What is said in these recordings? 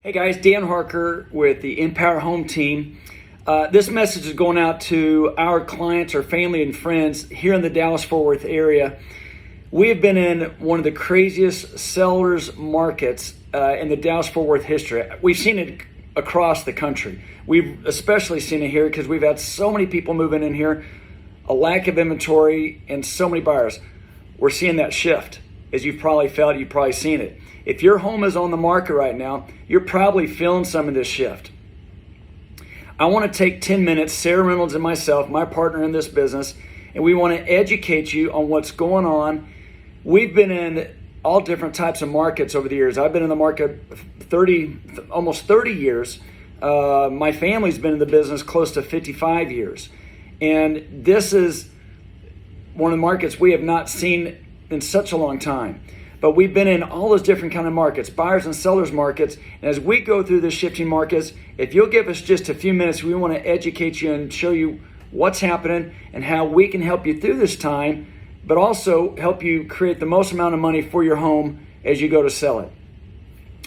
Hey guys, Dan Harker with the EmpowerHome team. This message is going out to our clients, our family and friends here in the Dallas-Fort Worth area. We have been in one of the craziest sellers markets in the Dallas-Fort Worth history. We've seen it across the country. We've especially seen it here because we've had so many people moving in here, a lack of inventory, and so many buyers. We're seeing that shift. As you've probably felt, you've probably seen it. If your home is on the market right now, you're probably feeling some of this shift. I want to take 10 minutes, Sarah Reynolds and myself, my partner in this business, and we want to educate you on what's going on. We've been in all different types of markets over the years. I've been in the market almost 30 years. My family's been in the business close to 55 years. And this is one of the markets we have not seen in such a long time. But we've been in all those different kind of markets, buyers and sellers markets. And as we go through the shifting markets, if you'll give us just a few minutes, we want to educate you and show you what's happening and how we can help you through this time, but also help you create the most amount of money for your home as you go to sell it.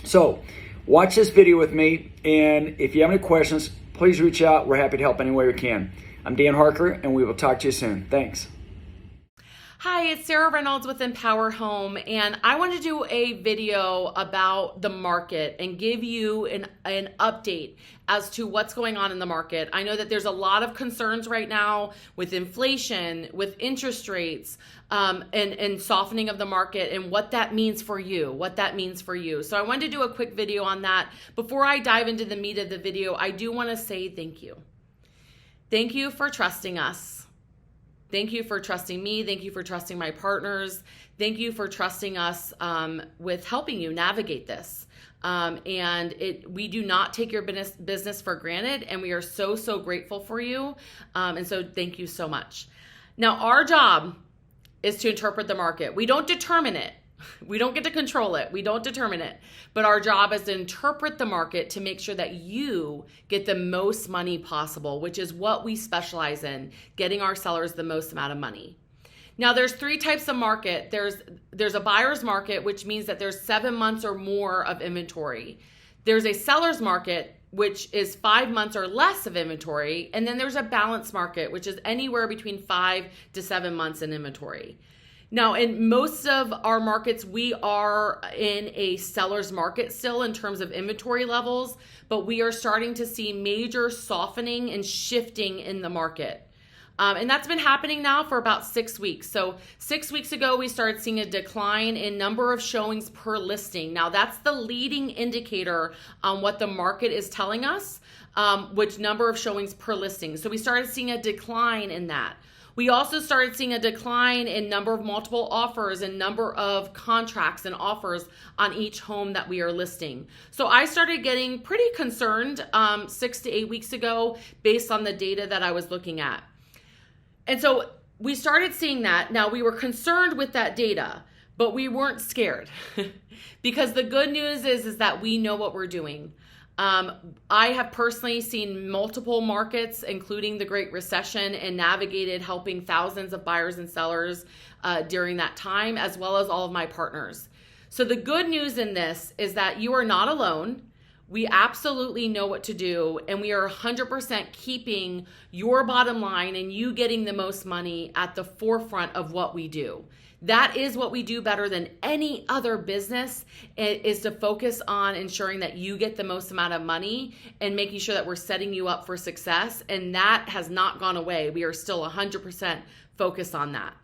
So watch this video with me. And if you have any questions, please reach out. We're happy to help any way we can. I'm Dan Harker, and we will talk to you soon. Thanks. Hi, it's Sarah Reynolds with EmpowerHome, and I want to do a video about the market and give you an update as to what's going on in the market. I know that there's a lot of concerns right now with inflation, with interest rates, and softening of the market and what that means for you, So I wanted to do a quick video on that. Before I dive into the meat of the video, I do want to say thank you. Thank you for trusting us. Thank you for trusting me. Thank you for trusting my partners. Thank you for trusting us with helping you navigate this. We do not take your business for granted, and we are so grateful for you. And so thank you so much. Now, our job is to interpret the market. We don't determine it. We don't get to control it. We don't determine it. But our job is to interpret the market to make sure that you get the most money possible, which is what we specialize in, getting our sellers the most amount of money. Now, there's three types of market. There's a buyer's market, which means that there's 7 months or more of inventory. There's a seller's market, which is 5 months or less of inventory. And then there's a balanced market, which is anywhere between 5 to 7 months in inventory. Now, in most of our markets, we are in a seller's market still in terms of inventory levels, but we are starting to see major softening and shifting in the market. And that's been happening now for about 6 weeks. So 6 weeks ago, we started seeing a decline in number of showings per listing. Now, that's the leading indicator on what the market is telling us, which number of showings per listing. So we started seeing a decline in that. We also started seeing a decline in number of multiple offers and number of contracts and offers on each home that we are listing. So I started getting pretty concerned 6 to 8 weeks ago based on the data that I was looking at. And so we started seeing that. Now, we were concerned with that data, but we weren't scared because the good news is that we know what we're doing. I have personally seen multiple markets, including the Great Recession, and navigated helping thousands of buyers and sellers during that time, as well as all of my partners. So the good news in this is that you are not alone. We absolutely know what to do, and we are 100% keeping your bottom line and you getting the most money at the forefront of what we do. That is what we do better than any other business, is to focus on ensuring that you get the most amount of money and making sure that we're setting you up for success. And that has not gone away. We are still 100% focused on that.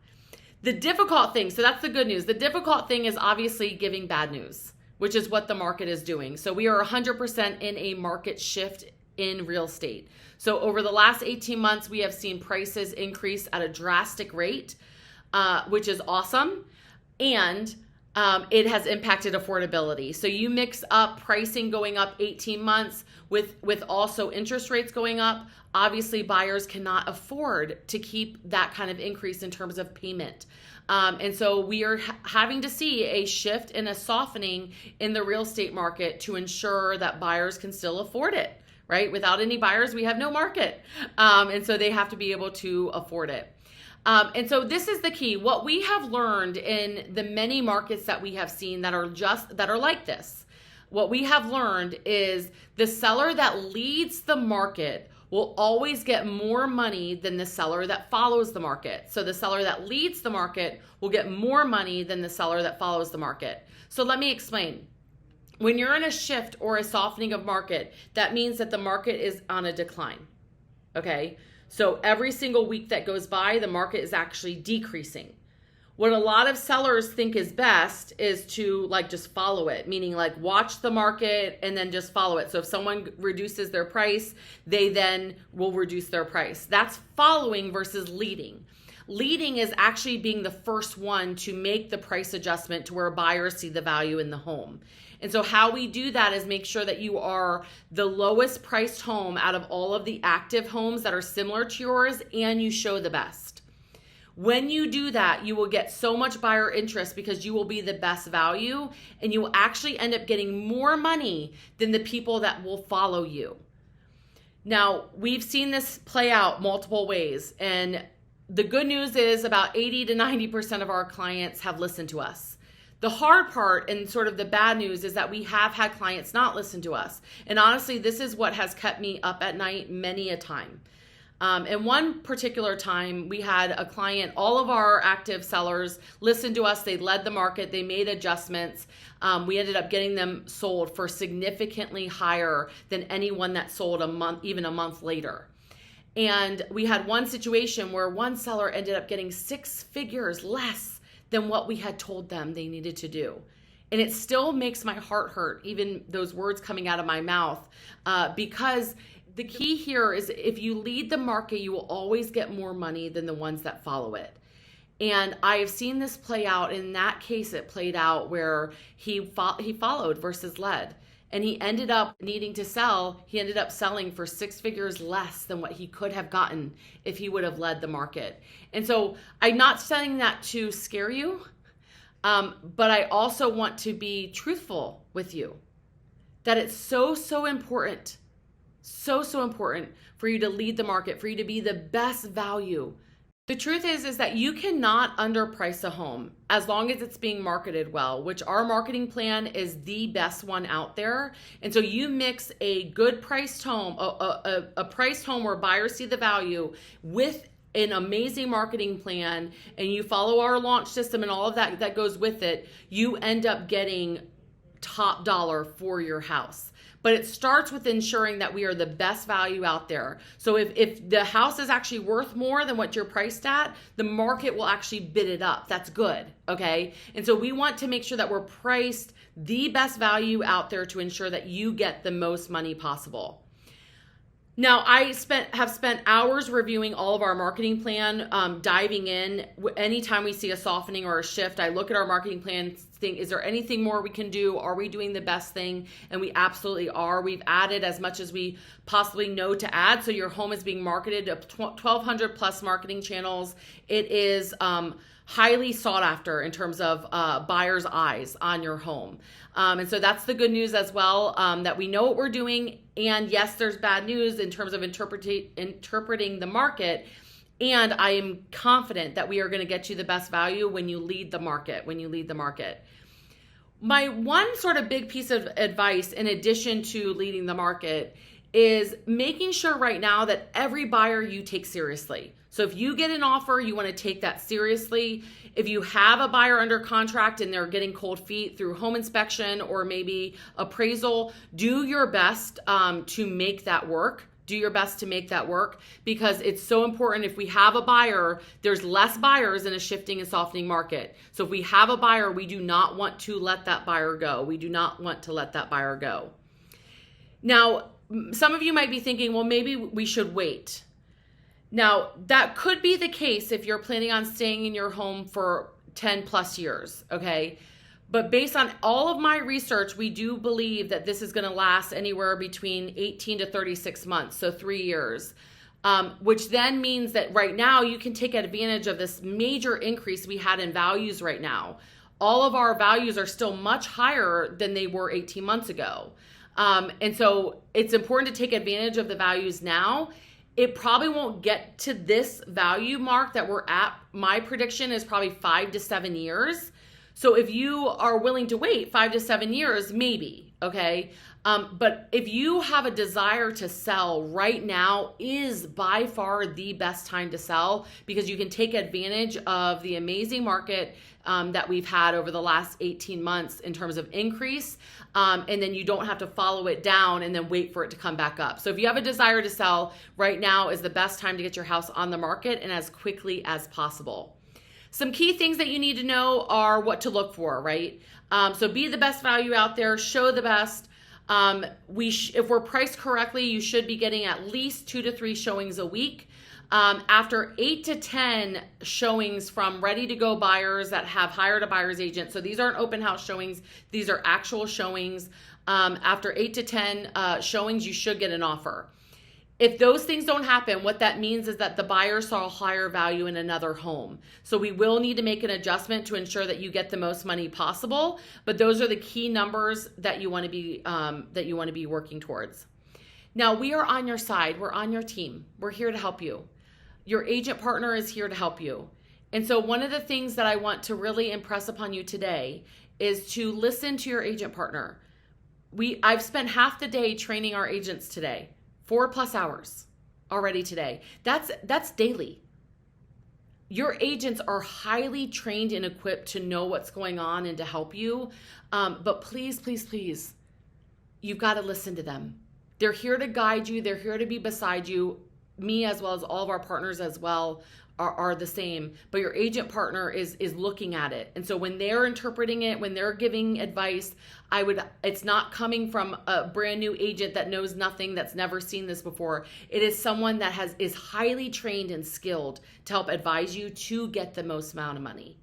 The difficult thing, so that's the good news. The difficult thing is obviously giving bad news, which is what the market is doing. So we are 100% in a market shift in real estate. So over the last 18 months, we have seen prices increase at a drastic rate, which is awesome. And it has impacted affordability. So you mix up pricing going up 18 months with also interest rates going up. Obviously, buyers cannot afford to keep that kind of increase in terms of payment. And so we are having to see a shift and a softening in the real estate market to ensure that buyers can still afford it, right? Without any buyers, we have no market. And so they have to be able to afford it. And so this is the key. What we have learned in the many markets that we have seen that are like this, what we have learned is the seller that leads the market will always get more money than the seller that follows the market. So the seller that leads the market will get more money than the seller that follows the market. So let me explain. When you're in a shift or a softening of market, that means that the market is on a decline, okay? So every single week that goes by, the market is actually decreasing. What a lot of sellers think is best is to like just follow it, meaning like watch the market and then just follow it. So if someone reduces their price, they then will reduce their price. That's following versus leading. Leading is actually being the first one to make the price adjustment to where buyers see the value in the home. And so how we do that is make sure that you are the lowest priced home out of all of the active homes that are similar to yours, and you show the best. When you do that, you will get so much buyer interest because you will be the best value, and you will actually end up getting more money than the people that will follow you. Now, we've seen this play out multiple ways, and the good news is about 80 to 90% of our clients have listened to us. The hard part and sort of the bad news is that we have had clients not listen to us. And honestly, this is what has kept me up at night many a time. And one particular time we had a client, all of our active sellers listened to us. They led the market. They made adjustments. We ended up getting them sold for significantly higher than anyone that sold even a month later. And we had one situation where one seller ended up getting 6 figures less than what we had told them they needed to do. And it still makes my heart hurt, even those words coming out of my mouth, because the key here is if you lead the market, you will always get more money than the ones that follow it. And I have seen this play out. In that case, it played out where he followed versus led. And he ended up needing to sell. He ended up selling for 6 figures less than what he could have gotten if he would have led the market. And so I'm not saying that to scare you, but I also want to be truthful with you that it's so important, so important for you to lead the market, for you to be the best value. The truth is that you cannot underprice a home as long as it's being marketed well, which our marketing plan is the best one out there. And so you mix a good priced home, a priced home where buyers see the value with an amazing marketing plan, and you follow our launch system and all of that goes with it, you end up getting top dollar for your house. But it starts with ensuring that we are the best value out there. So if the house is actually worth more than what you're priced at, the market will actually bid it up. That's good, okay? And so we want to make sure that we're priced the best value out there to ensure that you get the most money possible. Now, I have spent hours reviewing all of our marketing plan, diving in. Anytime we see a softening or a shift, I look at our marketing plan, think, is there anything more we can do? Are we doing the best thing? And we absolutely are. We've added as much as we possibly know to add. So your home is being marketed to 1,200 plus marketing channels. It is highly sought after in terms of buyers' eyes on your home. And so that's the good news as well, that we know what we're doing. And yes, there's bad news in terms of interpreting the market. And I am confident that we are going to get you the best value when you lead the market, My one sort of big piece of advice in addition to leading the market is making sure right now that every buyer you take seriously. So if you get an offer, you want to take that seriously. If you have a buyer under contract and they're getting cold feet through home inspection or maybe appraisal, do your best to make that work. Do your best to make that work because it's so important. If we have a buyer, there's less buyers in a shifting and softening market. So if we have a buyer, we do not want to let that buyer go. We do not want to let that buyer go. Now, some of you might be thinking, well, maybe we should wait. Now, that could be the case if you're planning on staying in your home for 10 plus years, okay? But based on all of my research, we do believe that this is going to last anywhere between 18 to 36 months, so 3 years, which then means that right now you can take advantage of this major increase we had in values right now. All of our values are still much higher than they were 18 months ago. And so it's important to take advantage of the values now. It probably won't get to this value mark that we're at. My prediction is probably 5 to 7 years. So if you are willing to wait 5 to 7 years, maybe, okay? But if you have a desire to sell, right now is by far the best time to sell, because you can take advantage of the amazing market that we've had over the last 18 months in terms of increase, and then you don't have to follow it down and then wait for it to come back up. So if you have a desire to sell, right now is the best time to get your house on the market, and as quickly as possible. Some key things that you need to know are what to look for, right? So be the best value out there, show the best. If we're priced correctly, you should be getting at least 2 to 3 showings a week. After 8 to 10 showings from ready-to-go buyers that have hired a buyer's agent, so these aren't open house showings, these are actual showings. After 8 to 10 showings, you should get an offer. If those things don't happen, what that means is that the buyer saw a higher value in another home. So we will need to make an adjustment to ensure that you get the most money possible. But those are the key numbers that you want to be working towards. Now, we are on your side. We're on your team. We're here to help you. Your agent partner is here to help you. And so one of the things that I want to really impress upon you today is to listen to your agent partner. I've spent half the day training our agents today. 4+ hours already today. That's daily. Your agents are highly trained and equipped to know what's going on and to help you. But please, please, please, you've got to listen to them. They're here to guide you. They're here to be beside you. Me, as well as all of our partners as well, are the same. But your agent partner is looking at it. And so when they're interpreting it, when they're giving advice, it's not coming from a brand new agent that knows nothing, that's never seen this before. It is someone that is highly trained and skilled to help advise you to get the most amount of money,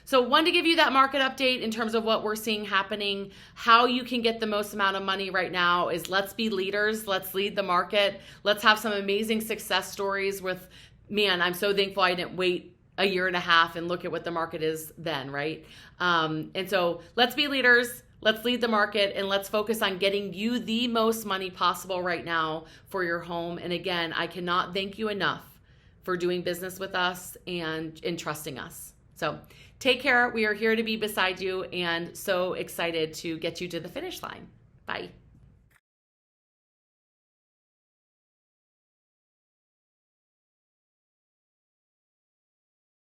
So wanted to give you that market update in terms of what we're seeing happening. How you can get the most amount of money right now is let's be leaders. Let's lead the market. Let's have some amazing success stories with, man, I'm so thankful I didn't wait a year and a half and look at what the market is then, right? And so let's be leaders. Let's lead the market, and let's focus on getting you the most money possible right now for your home. And again, I cannot thank you enough for doing business with us and trusting us. So take care. We are here to be beside you and so excited to get you to the finish line. Bye.